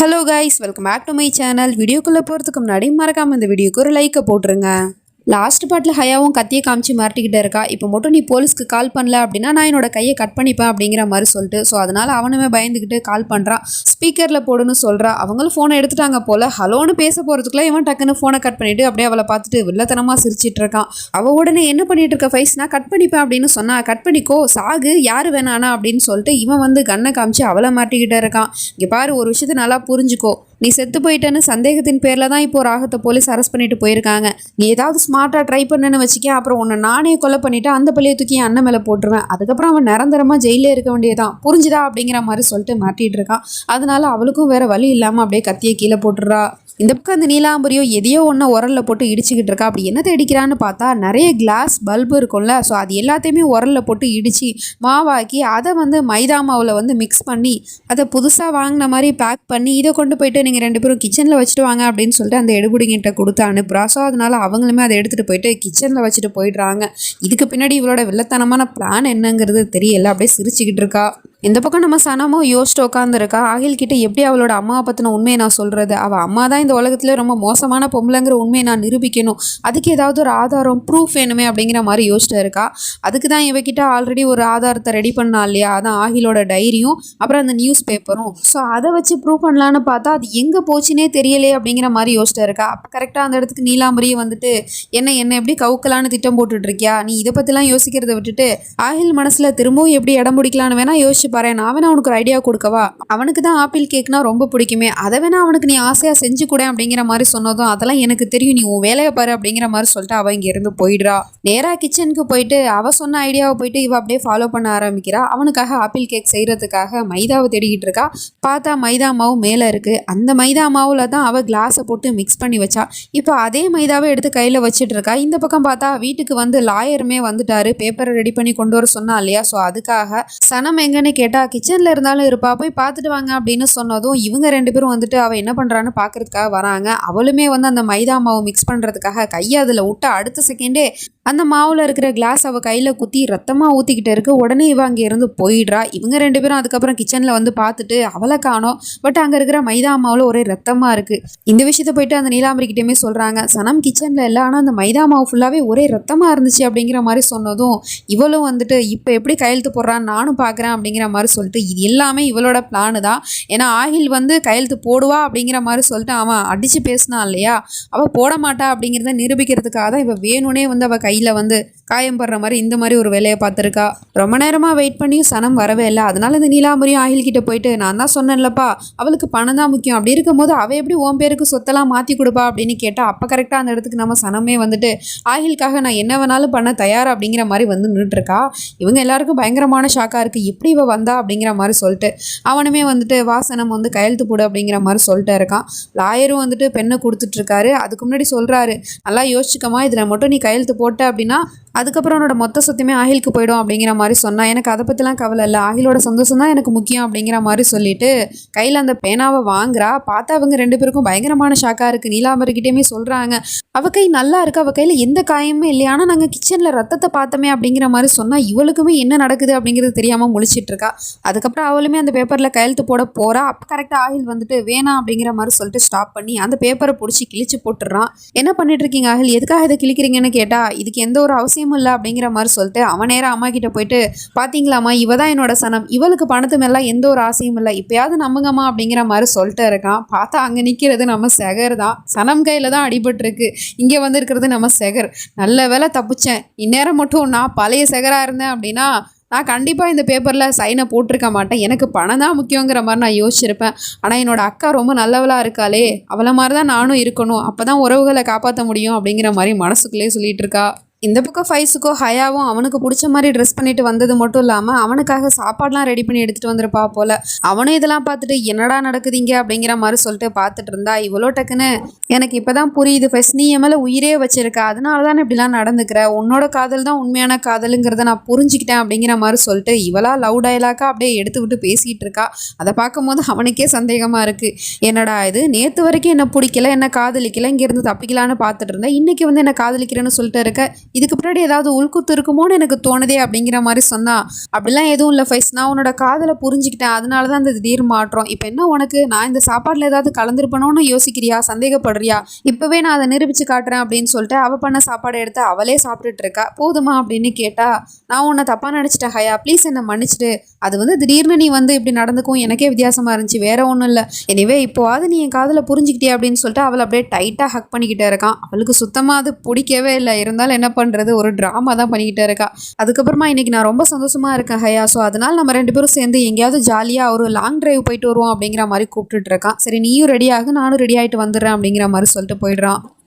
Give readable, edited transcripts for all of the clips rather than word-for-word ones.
Hello guys, welcome back to my channel. வீடியோக்குள்ளே போகிறதுக்கு முன்னாடி மறக்காமல் இந்த வீடியோக்கு ஒரு லைக்கை போட்டுருங்க. லாஸ்ட் பார்ட்டில் ஹயாவும் கத்தியை காமிச்சு மிரட்டிக்கிட்டே இருக்கா. இப்போ மட்டும் நீ போலீஸ்க்கு கால் பண்ணல அப்படின்னா நான் என்னோட கையை கட் பண்ணிப்பேன் அப்படிங்கிற மாதிரி சொல்லிட்டு ஸோ அதனால் அவனுமே பயந்துக்கிட்டு கால் பண்ணுறான். ஸ்பீக்கரில் போடுன்னு சொல்கிறா. அவங்களும் ஃபோனை எடுத்துட்டாங்க போல். ஹலோன்னு பேச போகிறதுக்குள்ள இவன் டக்குன்னு ஃபோனை கட் பண்ணிவிட்டு அப்படியே அவளை பார்த்துட்டு வில்லத்தனமாக சிரிச்சிட்டு இருக்கான். அவள் உடனே என்ன பண்ணிட்டு இருக்க ஃபைஸ், நான் கட் பண்ணிப்பேன் அப்படின்னு சொன்னா. கட் பண்ணிக்கோ, சாகு, யார் வேணானா அப்படின்னு சொல்லிட்டு இவன் வந்து கண்ணை காமிச்சு அவளை மாட்டிக்கிட்டே இருக்கான். இங்கே பாரு, ஒரு விஷயத்தை நல்லா புரிஞ்சுக்கோ. நீ செத்து போயிட்டேன்னு சந்தேகத்தின் பேரில் தான் இப்போ ராகத்தை போலீஸ் அரெஸ்ட் பண்ணிட்டு போயிருக்காங்க. நீ ஏதாவது ஸ்மார்ட்டாக ட்ரை பண்ணுன்னு வச்சுக்க, அப்புறம் உன்னை நானே கொலை பண்ணிவிட்டு அந்த பள்ளியை தூக்கி என் அண்ணன் மேலே போட்டுருவேன். அதுக்கப்புறம் அவன் நிரந்தரமாக ஜெயிலே இருக்க வேண்டியதான், புரிஞ்சுதா அப்படிங்கிற மாதிரி சொல்லிட்டு மாட்டிகிட்டு இருக்கான். அதனால அவளுக்கும் வேறு வழி இல்லாமல் அப்படியே கத்தியை கீழே போட்டுடுறா. இந்த பக்கம் அந்த நீலாம்பரியோ எதையோ ஒன்று உரலில் போட்டு இடிச்சுக்கிட்டு இருக்கா. அப்படி என்ன தேடிக்கிறான்னு பார்த்தா நிறைய கிளாஸ் பல்பு இருக்கும்ல, ஸோ அது எல்லாத்தையுமே உரலில் போட்டு இடித்து மாவாக்கி அதை வந்து மைதா மாவில் வந்து மிக்ஸ் பண்ணி அதை புதுசாக வாங்கின மாதிரி பேக் பண்ணி இதை கொண்டு போயிட்டு நீங்கள் 2 பேரும் கிச்சனில் வச்சுட்டு வாங்க அப்படின்னு சொல்லிட்டு அந்த எடுபடிங்கிட்ட கொடுத்து அனுப்புறா. ஸோ அதனால அவங்களுமே அதை எடுத்துகிட்டு போயிட்டு கிச்சனில் வச்சுட்டு போயிடுறாங்க. இதுக்கு பின்னாடி இவளோட வில்லத்தனமான பிளான் என்னங்கிறது தெரியல. அப்படியே சிரிச்சுக்கிட்டு இருக்கா. இந்த பக்கம் நம்ம சனமும் யோசிச்சுட்டு உட்காந்துருக்கா. ஆகில் கிட்ட எப்படி அவளோட அம்மாவை பற்றின உண்மையை நான் சொல்கிறது, அவள் அம்மா தான் இந்த உலகத்தில் ரொம்ப மோசமான பொம்பளைங்கிற உண்மையை நான் நிரூபிக்கணும், அதுக்கு ஏதாவது ஒரு ஆதாரம் ப்ரூஃப் வேணுமே அப்படிங்கிற மாதிரி யோசிச்சுட்டு இருக்கா. அதுக்கு தான் இவகிட்ட ஆல்ரெடி ஒரு ஆதாரத்தை ரெடி பண்ணா இல்லையா, அதான் ஆகிலோட டைரியும் அப்புறம் அந்த நியூஸ் பேப்பரும். ஸோ அதை வச்சு ப்ரூவ் பண்ணலான்னு பார்த்தா அது எங்கே போச்சுன்னே தெரியலையே அப்படிங்கிற மாதிரி யோசிச்சுட்டு இருக்கா. அப்போ கரெக்டாக அந்த இடத்துக்கு நீலாம்பரியை வந்துட்டு என்ன எப்படி கவுக்கலான்னு திட்டம் போட்டுட்டு இருக்கியா, நீ இதை பற்றிலாம் யோசிக்கிறத விட்டுட்டு ஆகில் மனசில் திரும்பவும் எப்படி இடம் பிடிக்கலான்னு வேணா யோசிச்சு பாரு, நான் வேணா அவனுக்கு ஒரு ஐடியா கொடுக்கவா, அவனுக்கு தான் ஆப்பிள் கேக்னா ரொம்ப பிடிக்குமே, அதை வேணா அவனுக்கு நீ ஆசையாக செஞ்சு கூட அப்படிங்கிற மாதிரி சொன்னதும் அதெல்லாம் எனக்கு தெரியும், நீ உன் வேலையை பாரு அப்படிங்கிற மாதிரி சொல்லிட்டு அவள் இங்கேருந்து போயிடுறா. நேராக கிச்சனுக்கு போயிட்டு அவள் சொன்ன ஐடியாவை போயிட்டு இவ அப்படியே ஃபாலோ பண்ண ஆரம்பிக்கிறா. அவனுக்காக ஆப்பிள் கேக் செய்கிறதுக்காக மைதாவை தேடிக்கிட்டு இருக்கா. பார்த்தா மைதா மாவு மேலே இருக்குது. அந்த மைதா மாவில் தான் அவள் கிளாஸை போட்டு மிக்ஸ் பண்ணி வச்சா. இப்போ அதே மைதாவை எடுத்து கையில் வச்சுட்டு இருக்கா. இந்த பக்கம் பார்த்தா வீட்டுக்கு வந்து லாயருமே வந்துட்டாரு, பேப்பரை ரெடி பண்ணி கொண்டு வர சொன்னா இல்லையா. ஸோ அதுக்காக சனம் எங்கன்னு கேட்டால் கிச்சனில் இருந்தாலும் இருப்பா, போய் பார்த்துட்டு வாங்க அப்படின்னு சொன்னதும் இவங்க 2 பேரும் வந்துட்டு அவள் என்ன பண்ணுறான்னு பார்க்கறதுக்காக வராங்க. அவளுமே வந்து அந்த மைதா மாவு மிக்ஸ் பண்ணுறதுக்காக கையை அதில் விட்டு அடுத்த செகண்டே அந்த மாவில் இருக்கிற கிளாஸ் அவள் கையில் குத்தி ரத்தமாக ஊற்றிக்கிட்டு இருக்கு. உடனே இவ அங்கே இருந்து போயிடுறா. இவங்க 2 பேரும் அதுக்கப்புறம் கிச்சனில் வந்து பார்த்துட்டு அவளை காணோம். பட் அங்கே இருக்கிற மைதா மாவில் ஒரே ரத்தமாக இருக்குது. இந்த விஷயத்த போயிட்டு அந்த நீலாம்பரிக்கிட்டேயுமே சொல்கிறாங்க. சனம் கிச்சனில் இல்லை, ஆனால் அந்த மைதா மாவு ஃபுல்லாகவே ஒரே ரத்தமாக இருந்துச்சு அப்படிங்கிற மாதிரி சொன்னதும் இவளும் வந்துட்டு இப்போ எப்படி கையெழுத்து போடுறான்னு நானும் பார்க்குறேன் அப்படிங்கிற மாதிரி சொல்லிட்டு இது எல்லாமே இவளோட பிளானு தான். ஏன்னா ஆகில் வந்து கையெழுத்து போடுவா அப்படிங்கிற மாதிரி சொல்லிட்டு அவன் அடித்து பேசினான் இல்லையா, அவள் போட மாட்டா அப்படிங்கிறத நிரூபிக்கிறதுக்காக தான் இவள் வேணும்னே வந்து அவள் கையில் வந்து காயம் படுற மாதிரி இந்த மாதிரி ஒரு வேலையை பார்த்துருக்கா. ரொம்ப நேரமாக வெயிட் பண்ணியும் சனம் வரவே இல்லை. அதனால இந்த நீலாம்பரியும் ஆகில் கிட்ட போயிட்டு நான் தான் சொன்னேன்லப்பா, அவளுக்கு பணம் தான் முக்கியம், அப்படி இருக்கும்போது அவள் எப்படி உன் பேருக்கு சொத்தெல்லாம் மாற்றி கொடுப்பா அப்படின்னு கேட்டால் அப்போ கரெக்டாக அந்த இடத்துக்கு நம்ம சனமே வந்துட்டு ஆகிலுக்காக நான் என்ன வேணாலும் பண்ண தயார் அப்படிங்கிற மாதிரி வந்து நின்றுட்டுருக்கா. இவங்க எல்லாருக்கும் பயங்கரமான ஷாக்காக இருக்குது, எப்படி இவள் வந்தா அப்படிங்கிற மாதிரி சொல்லிட்டு அவனுமே வந்துட்டு வாசனம் வந்து கையெழுத்து போடு அப்படிங்கிற மாதிரி சொல்லிட்டு இருக்கான். லாயரும் வந்துட்டு பெண்ணை கொடுத்துட்ருக்காரு. அதுக்கு முன்னாடி சொல்கிறாரு, நல்லா யோசிச்சுக்கமா, இதில் மட்டும் நீ கையெழுத்து போட்ட அப்படின்னா அதுக்கப்புறம் அவனோட மொத்த சொத்துமே ஆகிலுக்கு போயிடும் அப்படிங்கிற மாதிரி சொன்னால் எனக்கு அதை பற்றிலாம் கவலை இல்லை, ஆகிலோட சந்தோஷம் தான் எனக்கு முக்கியம் அப்படிங்கிற மாதிரி சொல்லிட்டு கையில் அந்த பேனாவை வாங்குறா. பார்த்தா அவங்க 2 பேருக்கும் பயங்கரமான ஷாக்காக இருக்குது. நீலாம்பரிக்கிட்டேயுமே சொல்கிறாங்க, அவள் கை நல்லா இருக்குது, அவள் கையில் எந்த காயமே இல்லை, ஆனால் நாங்கள் கிச்சனில் ரத்தத்தை பார்த்தோமே அப்படிங்கிற மாதிரி சொன்னால் இவளுக்குமே என்ன நடக்குது அப்படிங்கிறது தெரியாமல் முழிச்சிட்டு இருக்கா. அதுக்கப்புறம் அவளுமே அந்த பேப்பரில் கையெழுத்து போட போகிறா. அப்போ கரெக்டாக ஆகில் வந்துட்டு வேணாம் அப்படிங்கிற மாதிரி சொல்லிட்டு ஸ்டாப் பண்ணி அந்த பேப்பரை பிடிச்சி கிழிச்சு போட்டுடுறான். என்ன பண்ணிட்டு இருக்கீங்க ஆகில், எதுக்காக இதை கிழிக்கிறீங்கன்னு கேட்டால் இதுக்கு எந்த ஒரு அவசியம் இல்லை அப்படிங்கிற மாதிரி சொல்லிட்டு அவன் நேரம் அம்மா கிட்ட போயிட்டு பார்த்தீங்களாம்மா, இவ தான் என்னோட சனம், இவளுக்கு பணத்து மேலே எந்த ஒரு ஆசையும் இல்லை, இப்பயாவது நம்புங்கம்மா அப்படிங்கிற மாதிரி சொல்லிட்டு இருக்கான். பார்த்தா அங்கே நிற்கிறது நம்ம செகர் தான். சனம் கையில் தான் அடிபட்டுருக்கு, இங்கே வந்து இருக்கிறது நம்ம செகர். நல்ல வேலை தப்பிச்சேன். இந்நேரம் மட்டும் நான் பழைய செகராக இருந்தேன் அப்படின்னா நான் கண்டிப்பாக இந்த பேப்பரில் சைனை போட்டிருக்க மாட்டேன், எனக்கு பணம் தான் முக்கியங்கிற மாதிரி நான் யோசிச்சிருப்பேன். ஆனால் என்னோடய அக்கா ரொம்ப நல்லவளாக இருக்காளே, அவளை மாதிரி தான் நானும் இருக்கணும், அப்போ தான் உறவுகளை காப்பாற்ற முடியும் அப்படிங்கிற மாதிரி மனசுக்குள்ளே சொல்லிகிட்டு இருக்கா. இந்த பக்கம் ஃபைஸுக்கோ ஹயாவும் அவனுக்கு பிடிச்ச மாதிரி ட்ரெஸ் பண்ணிட்டு வந்தது மட்டும் இல்லாமல் அவனுக்காக சாப்பாடெலாம் ரெடி பண்ணி எடுத்துகிட்டு வந்திருப்பா போல். அவனும் இதெல்லாம் பார்த்துட்டு என்னடா நடக்குதுங்க அப்படிங்கிற மாதிரி சொல்லிட்டு பார்த்துட்டு இருந்தா. இவ்வளோ டக்குன்னு எனக்கு இப்போ தான் புரியுது ஃபைஸ், நீ என் மேலே உயிரே வச்சிருக்க, அதனால தான் இப்படிலாம் நடந்துக்கிற, உன்னோட காதல் தான் உண்மையான காதலுங்கிறத நான் புரிஞ்சுக்கிட்டேன் அப்படிங்கிற மாதிரி சொல்லிட்டு இவளா லவ் டயலாக்காக அப்படியே எடுத்து விட்டு பேசிகிட்டு இருக்கா. அதை பார்க்கும்போது அவனுக்கே சந்தேகமாக இருக்குது, என்னடா இது, நேற்று வரைக்கும் என்ன பிடிக்கல, என்ன காதலிக்கல, இங்கேருந்து தப்பிக்கலான்னு பார்த்துட்டு இருந்தேன், இன்றைக்கி வந்து என்ன காதலிக்கிறேன்னு சொல்லிட்டு இருக்க, இதுக்கு பின்னாடி ஏதாவது உள்குத்து இருக்குமோன்னு எனக்கு தோணுதே அப்படிங்கிற மாதிரி சொன்னா. அப்படிலாம் எதுவும் இல்லை ஃபைஸ், நான் உன்னோட காதலை புரிஞ்சுக்கிட்டேன், அதனால தான் அந்த திடீர் மாற்றம். இப்போ என்ன உனக்கு, நான் இந்த சாப்பாட்டில் ஏதாவது கலந்துருப்பணும்னு யோசிக்கிறியா, சந்தேகப்படுறியா? இப்போவே நான் அதை நிரூபித்து காட்டுறேன் அப்படின்னு சொல்லிட்டு அவள் பண்ண சாப்பாடை எடுத்து அவளே சாப்பிட்டுட்டு இருக்கா. போதுமா அப்படின்னு கேட்டா, நான் உன்னை தப்பாக நினச்சிட்டேன் ஹயா, ப்ளீஸ் என்னை மன்னிச்சிடு. அது திடீர்னு நீ இப்படி நடந்துக்கும் எனக்கே வித்தியாசமாக இருந்துச்சு, வேற ஒன்றும் இல்லை. எனிவே இப்போவாது நீ என் காதலை புரிஞ்சுக்கிட்டே அப்படின்னு சொல்லிட்டு அவளை அப்படியே டைட்டாக ஹக் பண்ணிக்கிட்டே இருக்கான். அவளுக்கு சுத்தமாக அது பிடிக்கவே இல்லை. இருந்தாலும் என்ன பண்ணுறது, ஒரு ட்ராமா தான் பண்ணிக்கிட்டே இருக்கா. அதுக்கப்புறமா இன்னைக்கு நான் ரொம்ப சந்தோஷமாக இருக்கேன் ஹயா, ஸோ அதனால் நம்ம 2 பேரும் சேர்ந்து எங்கேயாவது ஜாலியாக ஒரு லாங் டிரைவ் போயிட்டு வருவோம் அப்படிங்கிற மாதிரி கூப்பிட்டுட்டு இருக்கான். சரி நீயும் ரெடி ஆகு, நானும் ரெடி ஆகிட்டு வந்துடுறேன் அப்படிங்கிற மாதிரி சொல்லிட்டு போயிடுறான்.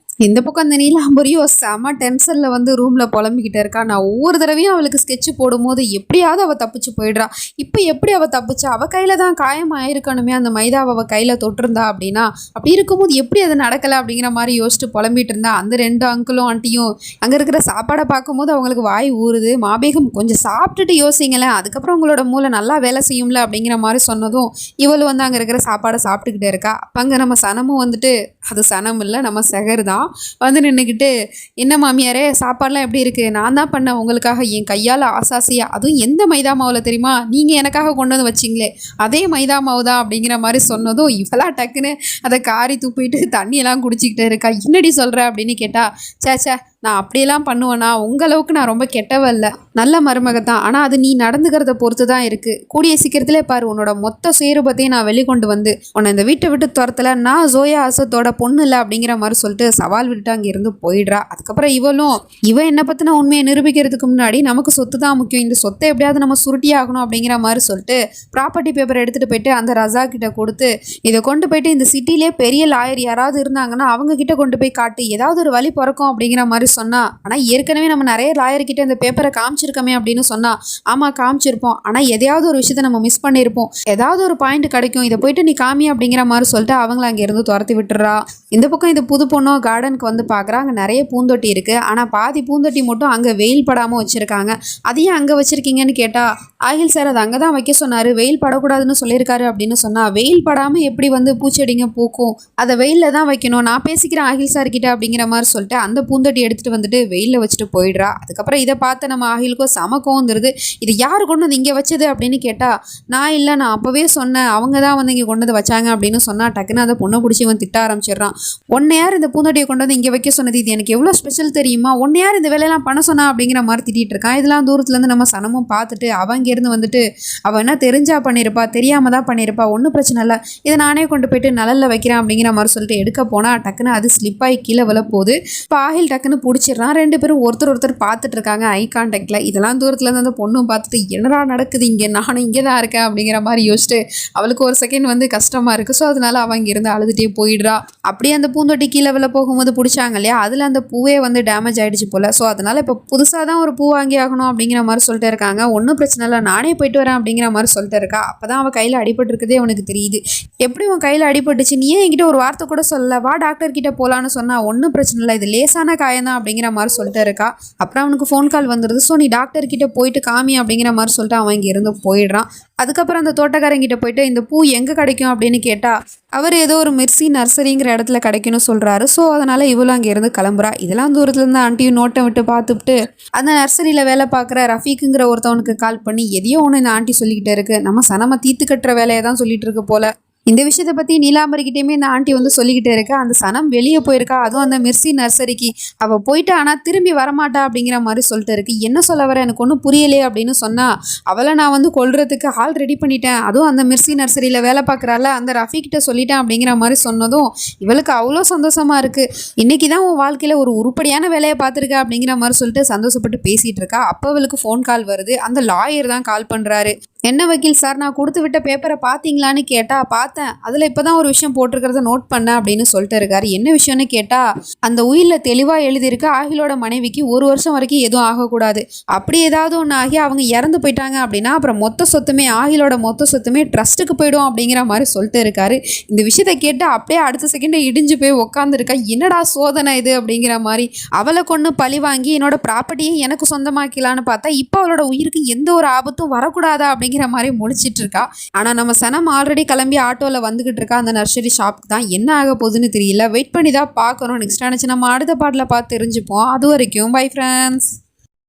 இந்த பக்கம் அந்த நீலாம்பரியோ செம டென்ஷனில் ரூமில் புலம்பிக்கிட்டே இருக்கா. நான் ஒவ்வொரு தடவையும் அவளுக்கு ஸ்கெட்சு போடும்போது எப்படியாவது அவள் தப்பிச்சு போயிடுறா. இப்போ எப்படி அவள் தப்பிச்சா, அவள் கையில் தான் காயம் ஆயிருக்கணுமே, அந்த மைதாவை அவள் கையில் தொட்டிருந்தா அப்படின்னா, அப்படி இருக்கும்போது எப்படி அது நடக்கலை அப்படிங்கிற மாதிரி யோசிச்சுட்டு புலம்பிட்டு இருந்தா. அந்த 2 அங்கிளும் ஆண்டியும் அங்கே இருக்கிற சாப்பாடை பார்க்கும்போது அவங்களுக்கு வாய் ஊறுது. மாபேகம் கொஞ்சம் சாப்பிட்டுட்டு யோசிங்களேன், அதுக்கப்புறம் உங்களோட மூளை நல்லா வேலை செய்யும்ல அப்படிங்கிற மாதிரி சொன்னதும் இவள் அங்கே இருக்கிற சாப்பாடை சாப்பிட்டுக்கிட்டே இருக்கா. அப்போ அங்கே நம்ம சனமும் அது சனம் இல்லை, நம்ம செகர் தான் நின்றுக்கிட்டு, என்ன மாமியாரே சாப்பாடுலாம் எப்படி இருக்குது, நான் தான் பண்ணேன் உங்களுக்காக என் கையால் ஆசாசியா, அதுவும் எந்த மைதா மாவில் தெரியுமா, நீங்கள் எனக்காக கொண்டு வந்து வச்சிங்களே அதே மைதா மாவு தான் அப்படிங்கிற மாதிரி சொன்னதும் இவளா டக்குன்னு அதை காரி துப்பிட்டு தண்ணியெல்லாம் குடிச்சிக்கிட்டே இருக்கா. என்னடி சொல்கிற அப்படின்னு கேட்டா, சேச்சே நான் அப்படியெல்லாம் பண்ணுவேன்னா, உங்களவுக்கு நான் ரொம்ப கெட்டவல்ல, நல்ல மருமகத்தான், ஆனால் அது நீ நடந்துக்கிறத பொறுத்து தான் இருக்குது. கூடிய சீக்கிரத்திலே பாரு உன்னோட மொத்த சுயரூபத்தையும் நான் வெளிக்கொண்டு வந்து உன்னை இந்த வீட்டை விட்டு துரத்தல, நான் ஜோயா அசத்தோட பொண்ணு இல்லை அப்படிங்கிற மாதிரி சொல்லிட்டு சவால் விட்டுட்டு அங்கேருந்து போயிடுறா. அதுக்கப்புறம் இவன் என்ன பற்றின உண்மையை நிரூபிக்கிறதுக்கு முன்னாடி நமக்கு சொத்து தான் முக்கியம், இந்த சொத்தை எப்படியாவது நம்ம சுருட்டி ஆகணும் அப்படிங்கிற மாதிரி சொல்லிட்டு ப்ராப்பர்ட்டி பேப்பரை எடுத்துகிட்டு போயிட்டு அந்த ரஜா கிட்ட கொடுத்து, இதை கொண்டு போயிட்டு இந்த சிட்டிலே பெரிய லாயர் யாராவது இருந்தாங்கன்னா அவங்க கிட்ட கொண்டு போய் காட்டு, ஏதாவது ஒரு வழி பிறக்கும் அப்படிங்கிற மாதிரி சொன்னா. ஆனால் ஏற்கனவே நம்ம நிறைய லாயர்கிட்ட இந்த பேப்பரை காமிச்சிருக்கோமே அப்படின்னு சொன்னா. ஆமாம் காமிச்சிருப்போம், ஆனால் எதையாவது ஒரு விஷயத்தை நம்ம மிஸ் பண்ணியிருப்போம், ஏதாவது ஒரு பாயிண்ட் கிடைக்கும், இதை போயிட்டு நீ காமி அப்படிங்கிற மாதிரி சொல்லிட்டு அவங்கள அங்கேருந்து துரத்தி விட்டுறா. இந்த பக்கம் இந்த புது பொண்ணோ கார்டனுக்கு பார்க்குறா. அங்கே நிறைய பூந்தொட்டி இருக்குது, ஆனால் பாதி பூந்தொட்டி மட்டும் அங்கே வெயில் படாமல் வச்சுருக்காங்க. அதையும் அங்கே வச்சுருக்கீங்கன்னு கேட்டால், ஆகில் சார் அது அங்கே தான் வைக்க சொன்னார், வெயில் படக்கூடாதுன்னு சொல்லியிருக்காரு அப்படின்னு சொன்னால், வெயில் படாமல் எப்படி பூச்செடிங்க பூக்கும், அதை வெயிலில் தான் வைக்கணும், நான் பேசிக்கிறேன் ஆகில் சார் கிட்ட அப்படிங்கிற மாதிரி சொல்லிட்டு அந்த பூந்தொட்டி எடுத்துகிட்டு வெயிலில் வச்சுட்டு போயிடுறா. அதுக்கப்புறம் இதை பார்த்து நம்ம ஆகிலுக்கும் சமக்கம் வந்துடுது. இது யார் கொண்டு வந்து இங்கே வச்சது அப்படின்னு கேட்டால், நான் இல்லை, நான் அப்போவே சொன்னேன், அவங்க தான் இங்கே கொண்டு வந்து வச்சாங்க அப்படின்னு சொன்னால், டக்குன்னு அந்த பொண்ணை பிடிச்சி திட்ட ஆரம்பிச்சிடுறான். உன்னை யார் இந்த பூந்தொட்டியை கொண்டு வந்து இங்கே வைக்க சொன்னது, இது எனக்கு எவ்வளோ ஸ்பெஷல் தெரியுமா, உன்னை யார் இந்த வேலையெல்லாம் பண்ண சொன்னா அப்படிங்கிற மாதிரி திட்டிகிட்டு இருக்கான். இதெல்லாம் தூரத்துலேருந்து நம்ம சனமும் பார்த்துட்டு அவங்கேருந்து அவள் என்ன தெரிஞ்சா பண்ணியிருப்பா, தெரியாமல் தான் பண்ணியிருப்பா, ஒன்றும் பிரச்சனை இல்லை, இதை நானே கொண்டு போயிட்டு நிழலில் வைக்கிறேன் அப்படிங்கிற மாதிரி சொல்லிட்டு எடுக்க போனால் டக்குன்னு அது ஸ்லிப்பாகி கீழே விழப்போகுது. இப்போ ஆகில் டக்குன்னு பிடிச்சிடறான். 2 பேரும் ஒருத்தர் பார்த்துட்டு இருக்காங்க ஐ கான்டாக்டில். இதெல்லாம் தூரத்துலேருந்து அந்த பொண்ணும் பார்த்துட்டு என்னடா நடக்குது இங்கே, நானும் இங்கே தான் இருக்கேன் அப்படிங்கிற மாதிரி யோசிச்சுட்டு அவளுக்கு ஒரு செகண்ட் கஷ்டமாக இருக்குது. ஸோ அதனால அவன் இங்கேருந்து அழுதுகிட்டே போயிடுறா. அப்படியே அந்த பூந்தொட்டி கீழே விழ போகும்போது பிடிச்சாங்க இல்லையா, அதில் அந்த பூவே டேமேஜ் ஆகிடுச்சு போல். ஸோ அதனால் இப்போ புதுசாக தான் ஒரு பூ வாங்கி ஆகணும் அப்படிங்கிற மாதிரி சொல்லிட்டு இருக்காங்க. ஒன்றும் பிரச்சனை இல்லை, நானே போயிட்டு வரேன் அப்படிங்கிற மாதிரி சொல்லிட்டு இருக்கா. அப்போ தான் அவள் கையில் அடிபட்டுருக்குதே அவனுக்கு தெரியுது. எப்படி உன் கையில் அடிபட்டுச்சு, நீ ஏன் என்கிட்ட ஒரு வார்த்தை கூட சொல்லல, வா டாக்டர் கிட்ட போகலான்னு சொன்னால், ஒன்றும் பிரச்சனை இல்லை, இது லேசான காயம் தான் அப்படிங்கிற மாதிரி சொல்லிட்டு இருக்கா. அப்புறம் அவனுக்கு ஃபோன் கால் வந்துடுது. ஸோ நீ டாக்டர் கிட்ட போயிட்டு காமி அப்படிங்கிற மாதிரி சொல்லிட்டு அவன் இங்கேருந்து போயிடுறான். அதுக்கப்புறம் அந்த தோட்டக்காரங்கிட்ட போயிட்டு இந்த பூ எங்கே கிடைக்கும் அப்படின்னு கேட்டால், அவர் ஏதோ ஒரு மிர்சி நர்சரிங்கிற இடத்துல கிடைக்கும்னு சொல்கிறாரு. ஸோ அதனால் இவளும் அங்கேருந்து கிளம்புறா. இதெல்லாம் தூரத்துலேருந்து ஆண்டியும் நோட்டை விட்டு பார்த்துட்டு அந்த நர்சரியில் வேலை பார்க்குற ரஃபீக்குங்கிற ஒருத்தவனுக்கு கால் பண்ணி எதையோ ஒன்று இந்த ஆண்டி சொல்லிக்கிட்டே இருக்குது. நம்ம சனம தீத்து கட்டுற வேலையை தான் சொல்லிட்டு இருக்கு போல. இந்த விஷயத்தை பற்றி நீலாம்பரிக்கிட்டேயுமே இந்த ஆண்டி சொல்லிக்கிட்டே இருக்கா. அந்த சனம் வெளியே போயிருக்கா, அதுவும் அந்த மிர்சி நர்சரிக்கு அவள் போயிட்டு ஆனால் திரும்பி வரமாட்டா அப்படிங்கிற மாதிரி சொல்லிட்டு இருக்கு. என்ன சொல்ல வர எனக்கு ஒன்றும் புரியலையே அப்படின்னு சொன்னால், அவளை நான் கொல்றதுக்கு ஆள் ரெடி பண்ணிட்டேன், அதுவும் அந்த மிர்சி நர்சரியில் வேலை பார்க்குறால அந்த ரஃபீக்கிட்ட சொல்லிட்டேன் அப்படிங்கிற மாதிரி சொன்னதும் இவளுக்கு அவ்வளோ சந்தோஷமாக இருக்குது. இன்றைக்கி தான் உன் வாழ்க்கையில் ஒரு உருப்படியான வேலையை பார்த்துருக்க அப்படிங்கிற மாதிரி சொல்லிட்டு சந்தோஷப்பட்டு பேசிகிட்டு இருக்கா. அப்போ அவளுக்கு ஃபோன் கால் வருது. அந்த லாயர் தான் கால் பண்ணுறாரு. என்ன வக்கீல் சார், நான் கொடுத்து விட்ட பேப்பரை பார்த்தீங்களான்னு கேட்டால், பார்த்தேன், அதில் இப்போ தான் ஒரு விஷயம் போட்டிருக்கிறத நோட் பண்ணேன் அப்படின்னு சொல்லிட்டு இருக்காரு. என்ன விஷயம்னு கேட்டால், அந்த உயிரில் தெளிவாக எழுதியிருக்கு, ஆகிலோட மனைவிக்கு 1 வருஷம் வரைக்கும் எதுவும் ஆகக்கூடாது, அப்படி ஏதாவது ஒன்று ஆகி அவங்க இறந்து போயிட்டாங்க அப்படின்னா அப்புறம் மொத்த சொத்துமே ஆகிலோட மொத்த சொத்துமே ட்ரஸ்ட்டுக்கு போயிடும் அப்படிங்கிற மாதிரி சொல்லிட்டு இருக்காரு. இந்த விஷயத்தை கேட்டு அப்படியே அடுத்த செகண்டை இடிஞ்சு போய் உட்காந்துருக்கா. என்னடா சோதனை இது அப்படிங்கிற மாதிரி. அவளை கொண்டு பழி வாங்கி என்னோட ப்ராப்பர்ட்டியை எனக்கு சொந்தமாக்கலான்னு பார்த்தா இப்போ அவளோட உயிருக்கு எந்த ஒரு ஆபத்தும் வரக்கூடாதா அப்படி அப்படிங்கிற மாதிரி முழிச்சிட்டு இருக்கா. ஆனால் நம்ம சனம் ஆல்ரெடி கிளம்பி ஆட்டோவில் வந்துகிட்டு இருக்கா அந்த நர்சரி ஷாப்புக்கு தான். என்ன ஆக போகுதுன்னு தெரியல, வெயிட் பண்ணி தான் பார்க்கணும். நெக்ஸ்ட் ஆனிச்சு நம்ம அடுத்த பாட்டில் பார்த்து தெரிஞ்சுப்போம். அது வரைக்கும் பை ஃப்ரெண்ட்ஸ்.